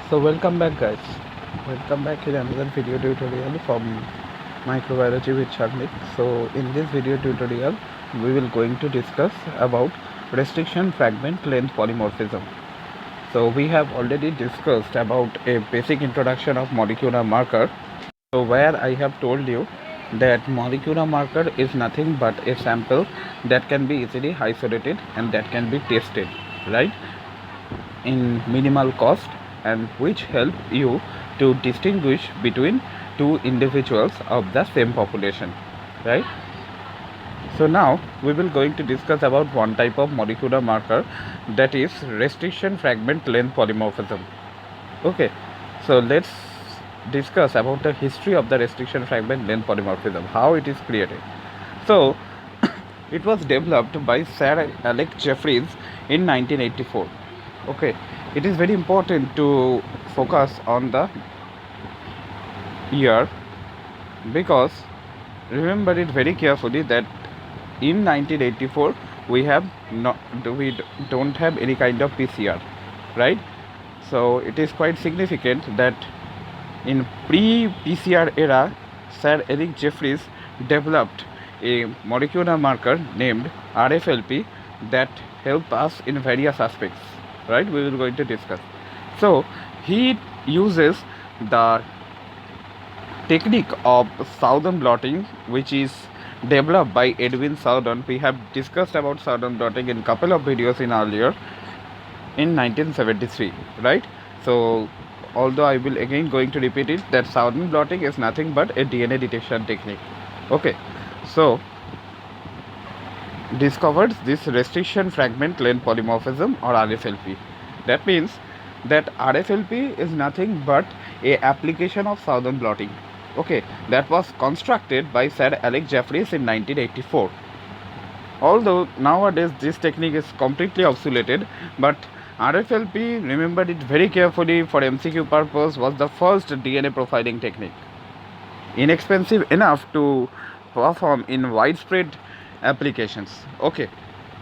So welcome back guys, welcome back in another video tutorial from microbiology with Sharmik. So in this video tutorial we will going to discuss about restriction fragment length polymorphism. So we have already discussed about a basic introduction of molecular marker. So where I have told you that molecular marker is nothing but a sample that can be easily isolated and that can be tested, right, in minimal cost, and which help you to distinguish between two individuals of the same population, right? So now we will going to discuss about one type of molecular marker, that is restriction fragment length polymorphism. Okay, so let's discuss about the history of the restriction fragment length polymorphism, how it is created. So it was developed by Sir Alex Jeffreys in 1984. Okay, it is very important to focus on the year, because remember it very carefully that in 1984 we don't have any kind of PCR, right? So it is quite significant that in pre-PCR era, Sir Eric Jeffreys developed a molecular marker named Rflp that help us in various aspects, right? We will going to discuss. So he uses the technique of Southern blotting, which is developed by Edwin Southern. We have discussed about Southern blotting in couple of videos in earlier in 1973, right? So although I will again going to repeat it, that Southern blotting is nothing but a DNA detection technique. Okay, so discovered this restriction fragment length polymorphism, or Rflp. That means that Rflp is nothing but a application of Southern blotting. Okay, that was constructed by Sir Alex Jeffreys in 1984. Although nowadays this technique is completely obsoleted, but Rflp, remember it very carefully for MCQ purpose, was the first DNA profiling technique, inexpensive enough to perform in widespread applications. Okay,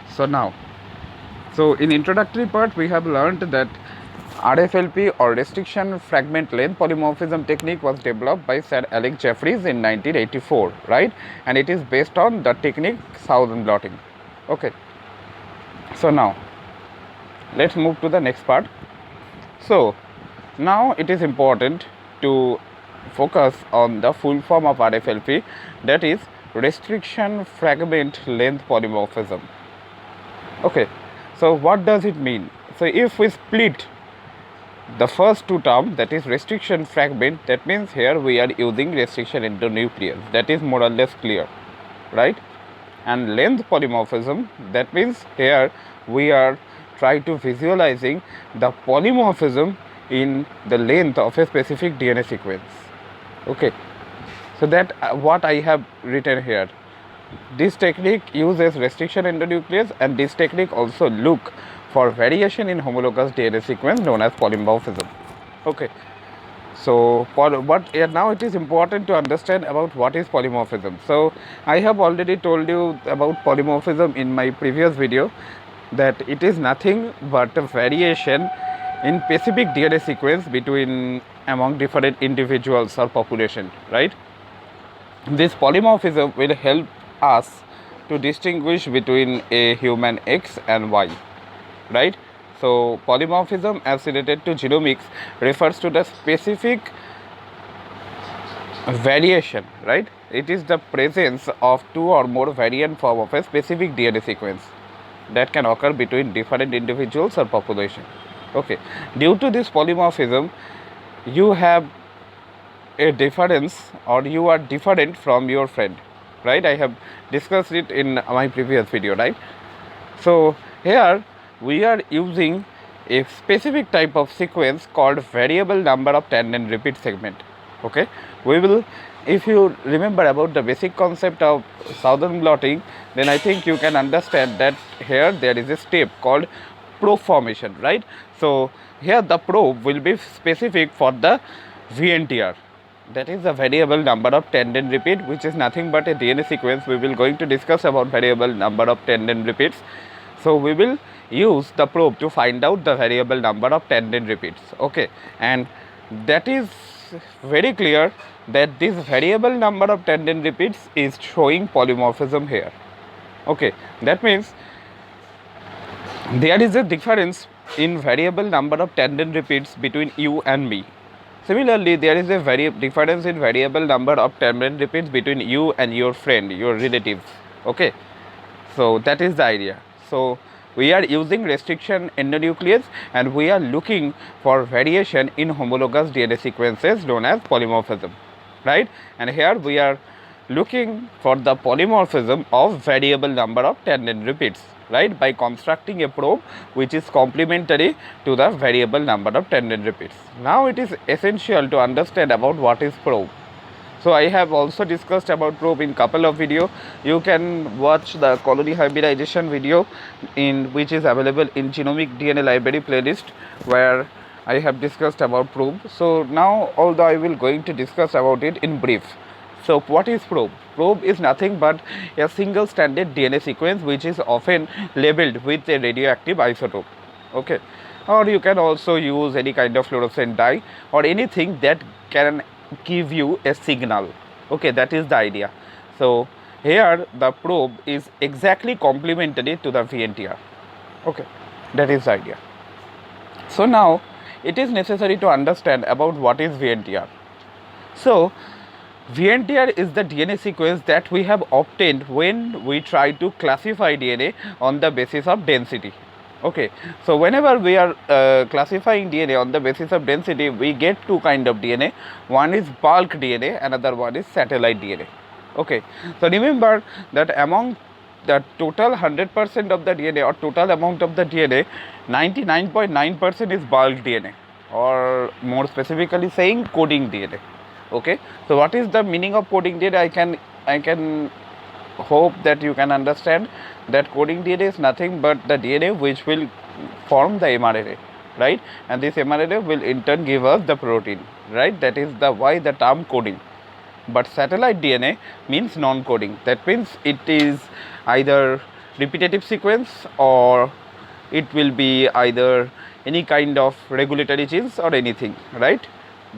so in introductory part we have learned that Rflp, or restriction fragment length polymorphism technique, was developed by Sir Alex Jeffreys in 1984, right? And it is based on the technique Southern blotting. Okay, so now let's move to the next part. So now it is important to focus on the full form of Rflp, that is restriction fragment length polymorphism. Okay, so what does it mean? So if we split the first two terms, that is restriction fragment, that means here we are using restriction endonuclease, that is more or less clear, right? And length polymorphism, that means here we are trying to visualizing the polymorphism in the length of a specific DNA sequence. Okay, so that what I have written here. This technique uses restriction endonuclease, and this technique also look for variation in homologous DNA sequence known as polymorphism. Okay, so now it is important to understand about what is polymorphism. So I have already told you about polymorphism in my previous video, that it is nothing but a variation in specific DNA sequence between among different individuals or population, right? This polymorphism will help us to distinguish between a human X and Y, right? So polymorphism as related to genomics refers to the specific variation, right? It is the presence of two or more variant form of a specific DNA sequence that can occur between different individuals or population. Okay, due to this polymorphism, you have a difference, or you are different from your friend, right? I have discussed it in my previous video, right? So here we are using a specific type of sequence called variable number of tandem repeat segment. Okay, we will, if you remember about the basic concept of Southern blotting, then I think you can understand that here there is a step called probe formation, right? So here the probe will be specific for the Vntr, that is the variable number of tandem repeat, which is nothing but a DNA sequence. We will going to discuss about variable number of tandem repeats. So we will use the probe to find out the variable number of tandem repeats. Okay, and that is very clear that this variable number of tandem repeats is showing polymorphism here. Okay, that means there is a difference in variable number of tandem repeats between you and me. Similarly, there is a difference in variable number of tandem repeats between you and your friend, your relatives. Okay, so that is the idea. So we are using restriction endonuclease and we are looking for variation in homologous DNA sequences known as polymorphism, right? And here we are looking for the polymorphism of variable number of tandem repeats, right, by constructing a probe which is complementary to the variable number of tandem repeats. Now it is essential to understand about what is probe. So I have also discussed about probe in couple of video. You can watch the colony hybridization video in which is available in genomic DNA library playlist, where I have discussed about probe. So now although I will going to discuss about it in brief. So what is probe? Probe is nothing but a single standard DNA sequence which is often labeled with a radioactive isotope. Okay, or you can also use any kind of fluorescent dye or anything that can give you a signal. Okay, that is the idea. So here the probe is exactly complementary to the Vntr. Okay, that is the idea. So now it is necessary to understand about what is Vntr. So Vntr is the DNA sequence that we have obtained when we try to classify DNA on the basis of density. Okay, so whenever we are classifying DNA on the basis of density, we get two kind of DNA. One is bulk DNA, another one is satellite DNA. Okay, so remember that among the total 100% of the DNA or total amount of the DNA, 99.9% is bulk DNA, or more specifically saying coding DNA. Okay, so what is the meaning of coding DNA? I can hope that you can understand that coding DNA is nothing but the DNA which will form the mRNA, right? And this mRNA will in turn give us the protein, right? That is the why the term coding. But satellite DNA means non-coding. That means it is either repetitive sequence or it will be either any kind of regulatory genes or anything, right?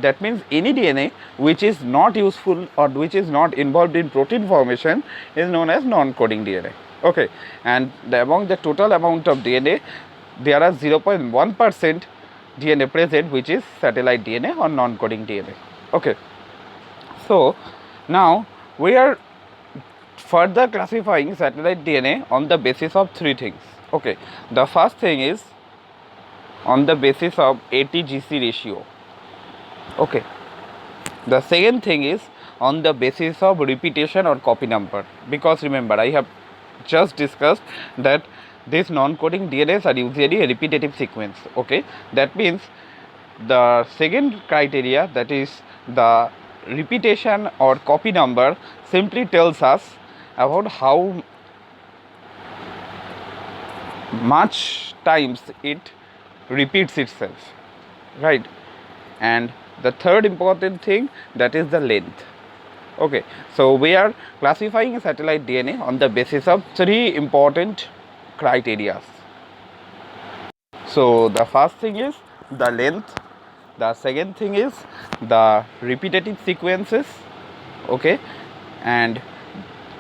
That means any DNA which is not useful or which is not involved in protein formation is known as non-coding DNA. Okay, and among the total amount of DNA, there are 0.1% DNA present which is satellite DNA or non-coding DNA. Okay, so now we are further classifying satellite DNA on the basis of three things. Okay, the first thing is on the basis of ATGC ratio. Okay, the second thing is on the basis of repetition or copy number, because remember I have just discussed that these non-coding DNAs are usually a repetitive sequence. Okay, that means the second criteria, that is the repetition or copy number, simply tells us about how much times it repeats itself, right? And the third important thing, that is the length. Okay, so we are classifying satellite DNA on the basis of three important criteria. So the first thing is the length, the second thing is the repetitive sequences, okay, and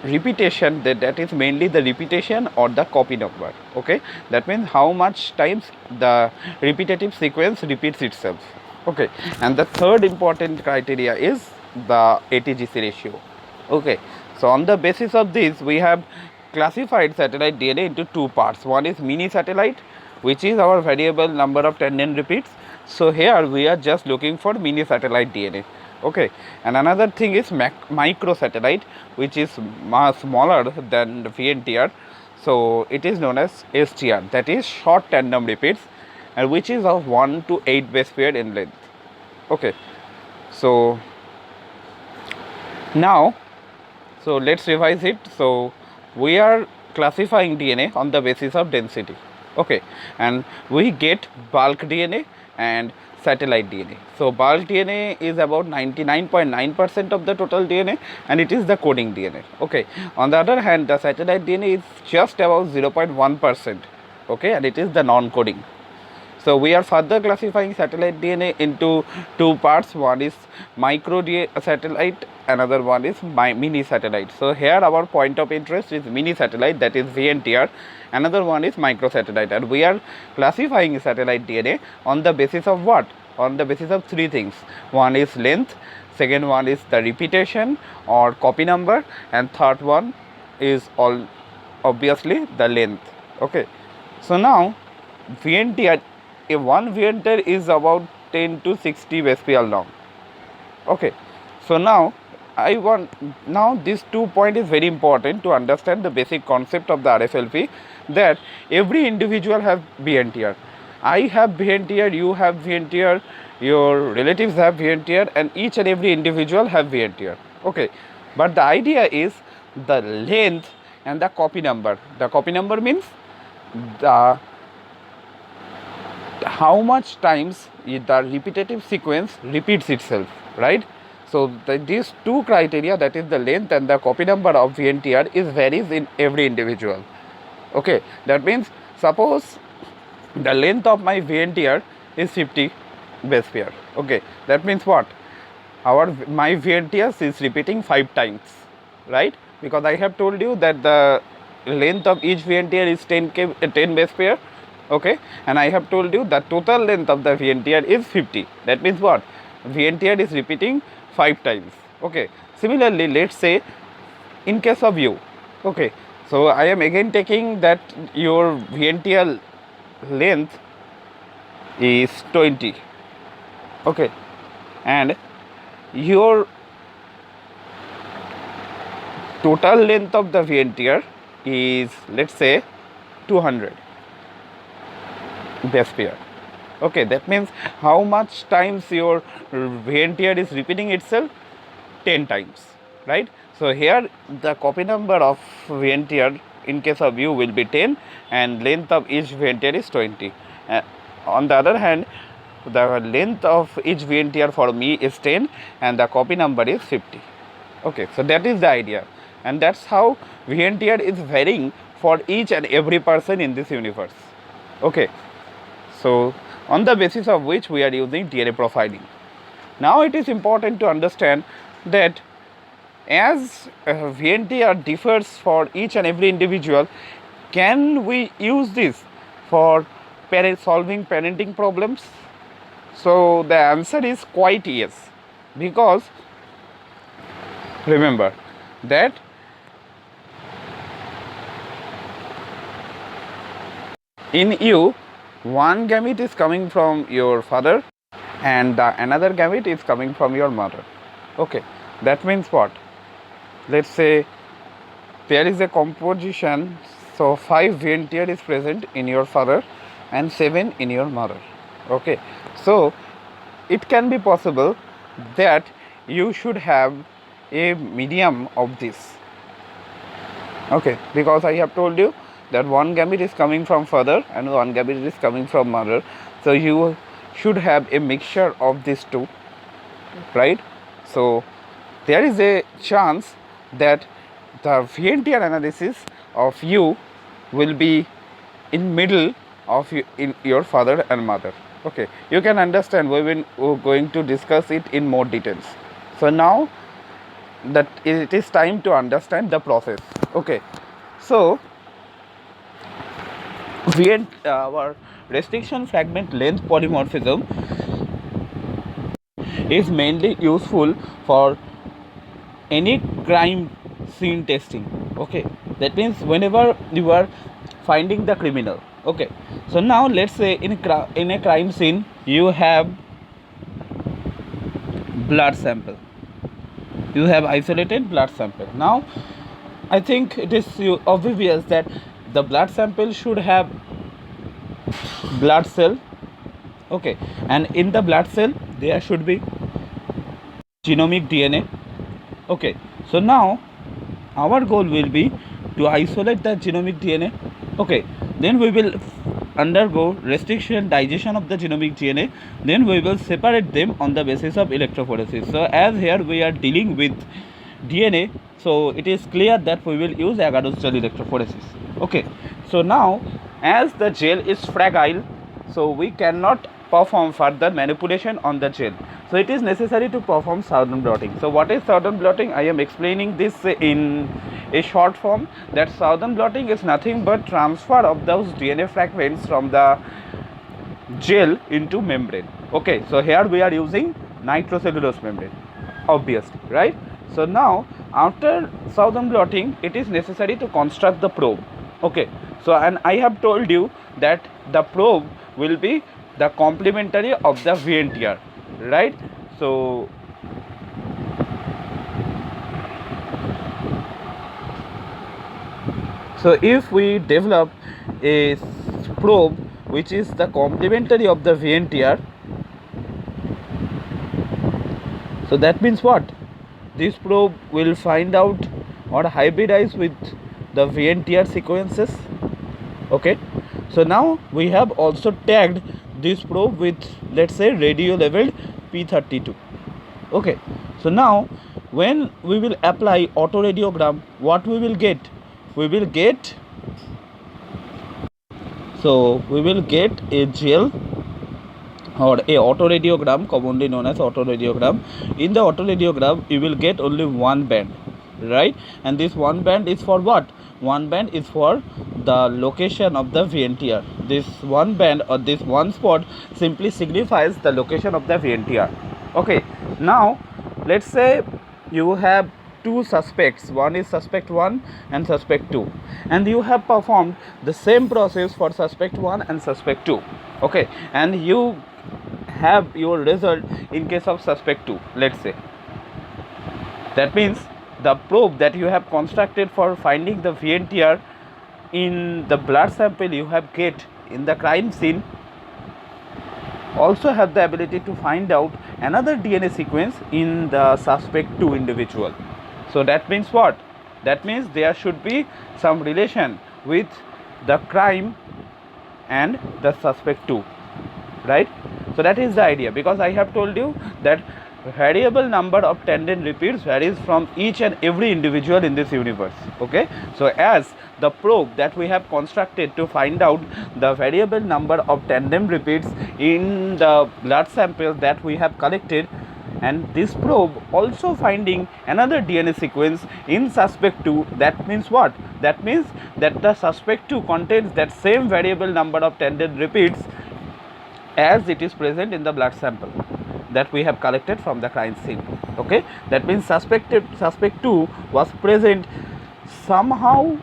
repetition, that is mainly the repetition or the copy number. Okay, that means how much times the repetitive sequence repeats itself. Okay, and the third important criteria is the ATGC ratio. Okay, so on the basis of this we have classified satellite DNA into two parts. One is mini satellite, which is our variable number of tandem repeats. So here we are just looking for mini satellite DNA. Okay, and another thing is micro satellite, which is much smaller than the Vntr. So it is known as STR, that is short tandem repeats, and which is of 1 to 8 base pair in length. Okay, so now, so let's revise it. So we are classifying DNA on the basis of density. Okay, and we get bulk DNA and satellite DNA. So bulk DNA is about 99.9% of the total DNA, and it is the coding DNA. Okay, on the other hand, the satellite DNA is just about 0.1%, okay, and it is the non-coding. So we are further classifying satellite DNA into two parts. One is micro satellite, another one is mini satellite. So here our point of interest is mini satellite, that is Vntr. Another one is micro satellite, and we are classifying satellite DNA on the basis of what? On the basis of three things. One is length, second one is the repetition or copy number, and third one is all obviously the length. Okay. So now Vntr, one Vntr is about 10 to 60 base pair long. Okay. So now this 2 point is very important to understand the basic concept of the Rflp, that every individual has Vntr. I have Vntr, you have Vntr, your relatives have Vntr, and each and every individual have Vntr. Okay. But the idea is the length and the copy number. The copy number means the how much times the repetitive sequence repeats itself, right? So these two criteria, that is the length and the copy number of Vntr, is varies in every individual. Okay, that means suppose the length of my Vntr is 50 base pair. Okay, that means what? My Vntr is repeating 5 times, right? Because I have told you that the length of each Vntr is 10 base pair. Okay, and I have told you the total length of the Vntr is 50. That means what? Vntr is repeating 5 times. Okay, similarly, let's say in case of you, okay, so I am again taking that your Vntr length is 20. Okay, and your total length of the Vntr is, let's say, 200 base pair. Okay, that means how much times your Vntr is repeating itself? 10 times, right? So here the copy number of Vntr in case of you will be 10, and length of each Vntr is 20. On the other hand, the length of each Vntr for me is 10 and the copy number is 50. Okay, so that is the idea, and that's how Vntr is varying for each and every person in this universe. Okay, so on the basis of which we are using DNA profiling. Now it is important to understand that as Vntr differs for each and every individual, can we use this for solving parenting problems? So the answer is quite yes, because remember that in you, one gamete is coming from your father and another gamete is coming from your mother. Okay, that means what? Let's say there is a composition, so 5 Vntr is present in your father and 7 in your mother. Okay, so it can be possible that you should have a medium of this. Okay, because I have told you that one gamete is coming from father and one gamete is coming from mother, so you should have a mixture of these two, right? So there is a chance that the Vntr analysis of you will be in middle of in your father and mother. Okay, you can understand, we're going to discuss it in more details. So now that it is time to understand the process. Okay, so our restriction fragment length polymorphism is mainly useful for any crime scene testing. Okay, that means whenever you are finding the criminal. Okay, so now let's say in a crime scene you have blood sample, you have isolated blood sample. Now I think it is obvious that the blood sample should have blood cell. Okay, and in the blood cell there should be genomic DNA. Okay, so now our goal will be to isolate the genomic DNA. Okay, then we will undergo restriction digestion of the genomic DNA, then we will separate them on the basis of electrophoresis. So as here we are dealing with DNA, so it is clear that we will use agarose gel electrophoresis. Okay, so now as the gel is fragile, so we cannot perform further manipulation on the gel. So it is necessary to perform Southern blotting. So what is Southern blotting? I am explaining this in a short form, that Southern blotting is nothing but transfer of those DNA fragments from the gel into membrane. Okay, so here we are using nitrocellulose membrane, obviously, right? So now after Southern blotting, it is necessary to construct the probe. Okay, so and I have told you that the probe will be the complementary of the Vntr, right? So if we develop a probe which is the complementary of the Vntr, so that means what? This probe will find out or hybridize with the Vntr sequences. Okay, so now we have also tagged this probe with, let's say, radio labeled P32. Okay, so now when we will apply autoradiogram, what we will get? We will get a gel or a autoradiogram, commonly known as autoradiogram. In the autoradiogram, you will get only one band, right? And this one band is for what? One band is for the location of the Vntr. This one band or this one spot simply signifies the location of the Vntr. Okay, now let's say you have two suspects, one is suspect 1 and suspect 2, and you have performed the same process for suspect 1 and suspect 2. Okay, and you have your result in case of suspect 2, let's say. That means the probe that you have constructed for finding the Vntr in the blood sample you have get in the crime scene also have the ability to find out another DNA sequence in the suspect 2 individual. So that means what? That means there should be some relation with the crime and the suspect 2, right? So that is the idea, because I have told you that variable number of tandem repeats varies from each and every individual in this universe. Okay, so as the probe that we have constructed to find out the variable number of tandem repeats in the blood samples that we have collected, and this probe also finding another DNA sequence in suspect 2, that means what? That means that the suspect 2 contains that same variable number of tandem repeats as it is present in the blood sample that we have collected from the crime scene. Okay, that means suspect 2 was present somehow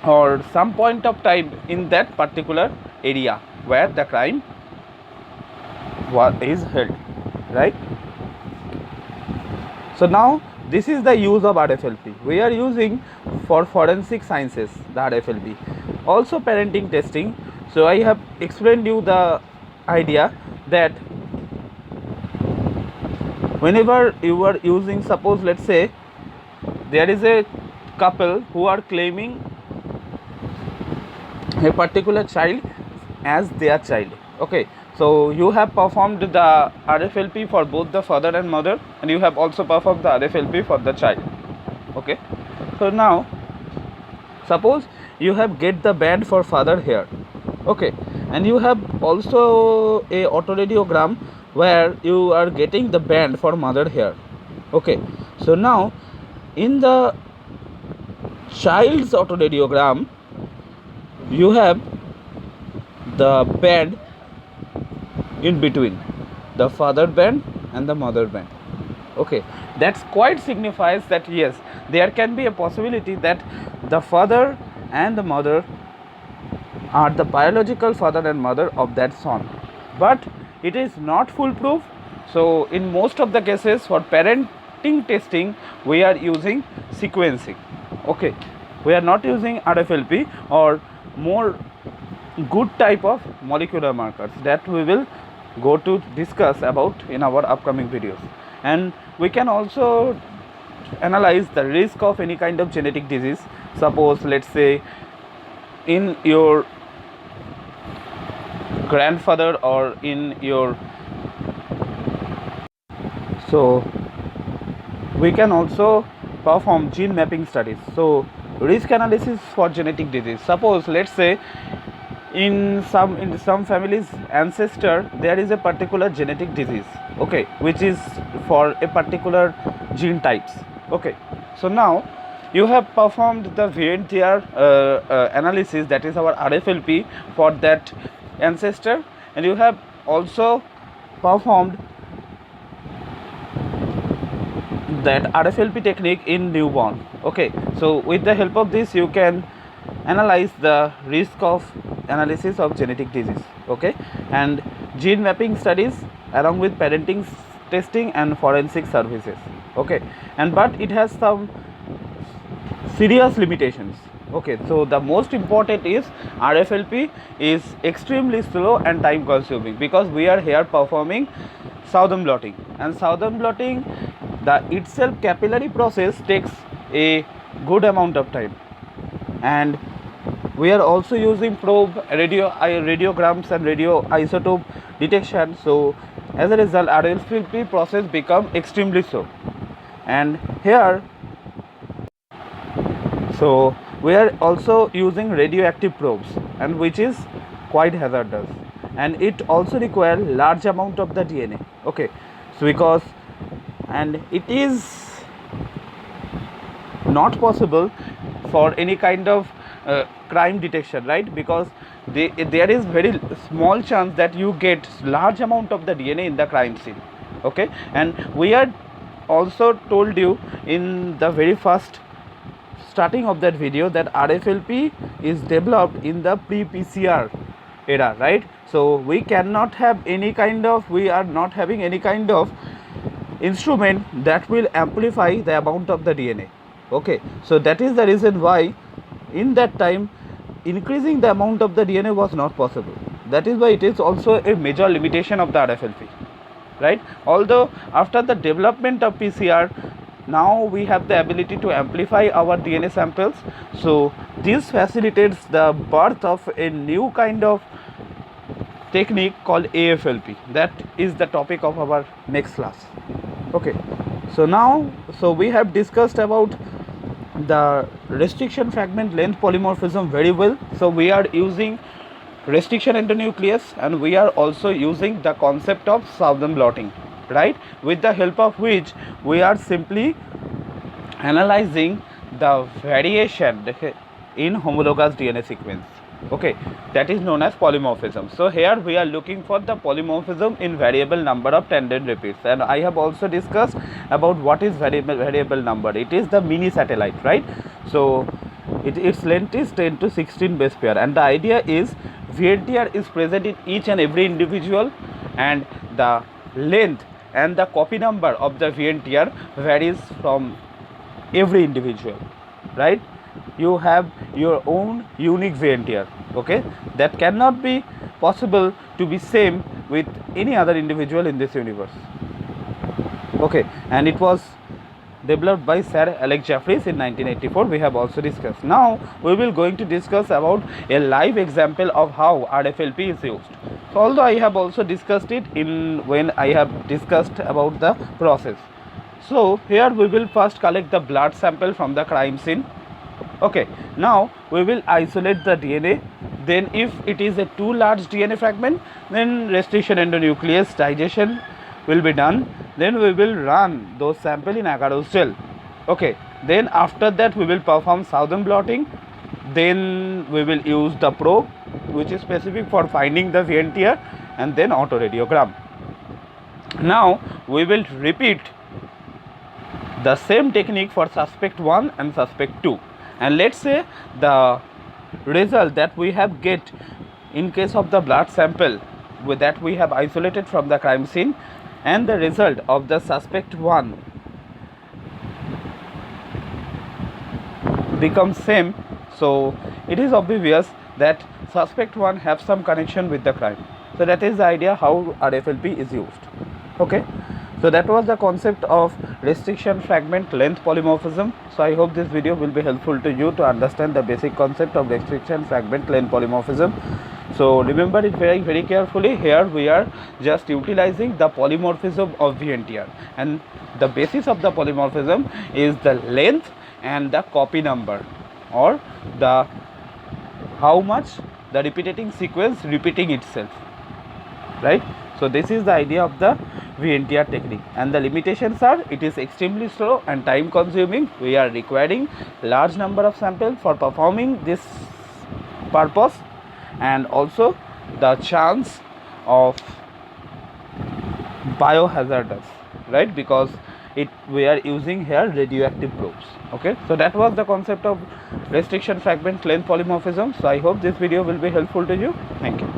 or some point of time in that particular area where the crime is held, right? So now this is the use of Rflp. We are using for forensic sciences the Rflp, also parenting testing. So I have explained you the idea that whenever you are using, suppose let's say there is a couple who are claiming a particular child as their child. Okay, so you have performed the Rflp for both the father and mother, and you have also performed the Rflp for the child. Okay, so now suppose you have get the band for father here. Okay, and you have also a autoradiogram where you are getting the band for mother here. Okay, so now in the child's autoradiogram you have the band in between, the father band and the mother band. Okay, that's quite signifies that yes, there can be a possibility that the father and the mother are the biological father and mother of that son, but it is not foolproof. So in most of the cases for parenting testing we are using sequencing. Okay, we are not using Rflp or more good type of molecular markers that we will go to discuss about in our upcoming videos. And we can also analyze the risk of any kind of genetic disease. Suppose let's say in your grandfather or in your, so we can also perform gene mapping studies. So risk analysis for genetic disease, suppose let's say in some families ancestor there is a particular genetic disease, okay, which is for a particular gene types. Okay, so now you have performed the Vntr analysis, that is our Rflp, for that ancestor, and you have also performed that Rflp technique in newborn. Okay, so with the help of this you can analyze the risk of analysis of genetic disease, okay, and gene mapping studies along with parenting testing and forensic services, okay, and but it has some serious limitations. Okay, so the most important is Rflp is extremely slow and time consuming, because we are here performing southern blotting, and southern blotting, the itself capillary process takes a good amount of time, and we are also using probe radiograms and radioisotope detection. So as a result Rflp process become extremely slow, and here so we are also using radioactive probes, and which is quite hazardous, and it also require large amount of the DNA. Okay, so because, and it is not possible for any kind of crime detection, right, because there is very small chance that you get large amount of the DNA in the crime scene. Okay, and we are also told you in the very first starting of that video that Rflp is developed in the pre-PCR era, right? So we cannot have any kind of, we are not having any kind of instrument that will amplify the amount of the DNA. Okay, so that is the reason why in that time increasing the amount of the DNA was not possible. That is why it is also a major limitation of the Rflp, right? Although after the development of PCR, now we have the ability to amplify our DNA samples, so this facilitates the birth of a new kind of technique called AFLP. That is the topic of our next class. Okay, so now, so we have discussed about the restriction fragment length polymorphism very well. So we are using restriction endonuclease, and we are also using the concept of southern blotting, right, with the help of which we are simply analyzing the variation in homologous DNA sequence. Okay, that is known as polymorphism. So here we are looking for the polymorphism in variable number of tandem repeats, and I have also discussed about what is variable number. It is the mini satellite, right? So its length is 10 to 16 base pair, and the idea is Vntr is present in each and every individual, and the length and the copy number of the Vntr varies from every individual, right? You have your own unique Vntr, okay, that cannot be possible to be same with any other individual in this universe. Okay, and it was developed by Sir Alex Jeffreys in 1984. We have also discussed. Now we will going to discuss about a live example of how Rflp is used. So although I have also discussed it in when I have discussed about the process. So here we will first collect the blood sample from the crime scene. Okay, now we will isolate the DNA. Then if it is a too large DNA fragment, then restriction endonuclease digestion will be done. Then we will run those sample in agarose gel. Okay, then after that we will perform southern blotting. Then we will use the probe, which is specific for finding the Vntr, and then autoradiogram. Now we will repeat the same technique for suspect 1 and suspect 2, and let's say the result that we have get in case of the blood sample that we have isolated from the crime scene, and the result of the suspect 1 becomes same. So it is obvious that suspect 1 have some connection with the crime. So that is the idea how Rflp is used. Okay, so that was the concept of restriction fragment length polymorphism. So I hope this video will be helpful to you to understand the basic concept of restriction fragment length polymorphism. So remember it very carefully. Here we are just utilizing the polymorphism of Vntr, and the basis of the polymorphism is the length and the copy number, or the how much the repeating sequence repeating itself, right? So this is the idea of the Vntr technique, and the limitations are it is extremely slow and time consuming. We are requiring large number of samples for performing this purpose, and also the chance of biohazardous, right? Because we are using here radioactive probes. Okay, so that was the concept of restriction fragment length polymorphism. So I hope this video will be helpful to you. Thank you.